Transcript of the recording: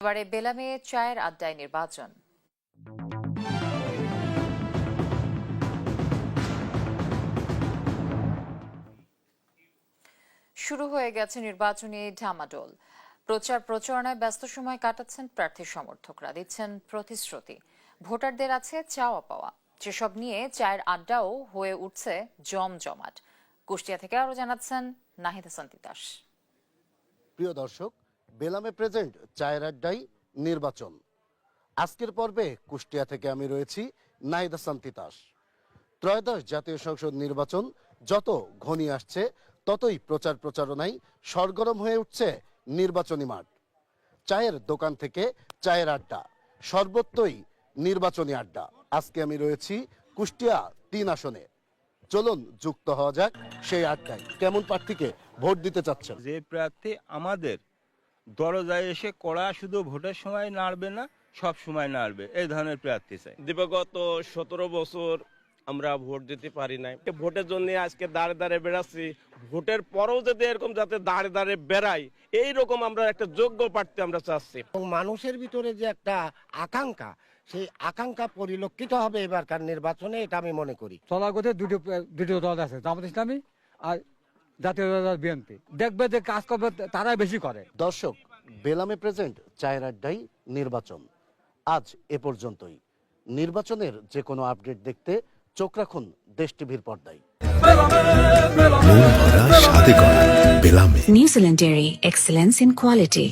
এবারে বেলামে চায়ের আড্ডায় নির্বাচন। শুরু হয়ে গেছে নির্বাচনী ঢামাডোল। প্রচার প্রচারণায় ব্যস্ত সময় কাটাচ্ছেন প্রার্থী সমর্থকরা, দিচ্ছেন প্রতিশ্রুতি। ভোটারদের আছে চাওয়া পাওয়া, যেসব নিয়ে চায়ের আড্ডাও হয়ে উঠছে জমজমাট। কুষ্টিয়া থেকে আরো জানাচ্ছেন নাহিদ হাসান তিতাস। প্রিয় দর্শক, বেলামে প্রেজেন্ট চায়ের আড্ডায় নির্বাচন। আজকের পর্বে কুষ্টিয়া থেকে আমি রয়েছি নাহিদ হাসান তিতাস। ত্রয়োদশ জাতীয় সংসদ নির্বাচন যত ঘনিয়ে আসছে ততই প্রচার প্রচারণায় সরগরম হয়ে উঠছে নির্বাচনী মাঠ। চায়ের দোকান থেকে চায়ের আড্ডা, সর্বত্রই নির্বাচনী আড্ডা। আজকে আমি রয়েছি কুষ্টিয়া ৩ আসনে। চলুন যুক্ত হওয়া যাক সেই আড্ডায়। কেমন প্রার্থীকে ভোট দিতে চাচ্ছেন? যে প্রার্থী আমাদের দরজায় এসে কড়া শুধু ভোটের সময় নাড়বে না, সব সময় নাড়বে, এই ধরনের প্রার্থী চাই। দিবগত 17 বছর আমরা ভোট দিতে পারি নাই। ভোটের জন্য আজকে দাঁড়ে দাঁড়ে বেড়াচ্ছি। ভোটের পরেও যদি এরকম যাতে দাঁড়ে দাঁড়ে বেড়াই, এইরকম আমরা একটা যোগ্য প্রার্থী আমরা চাচ্ছি। মানুষের ভিতরে যে একটা আকাঙ্ক্ষা, সেই আকাঙ্ক্ষা পরিলক্ষিত হবে এবারকার নির্বাচনে, এটা আমি মনে করি। চলার কথা দুটো দল আছে, জামাত ইসলামী আর জাতীয় দল বিএনপি। দেখবে যে কাজ করবে তারাই বেশি করে। দর্শক, বেলামে প্রেজেন্ট চায়ের আড্ডায় নির্বাচন আজ এ পর্যন্তই। নির্বাচনের যে কোনো আপডেট দেখতে চোখ রাখুন দেশ টিভির পর্দায়। New Zealand Dairy, excellence in quality.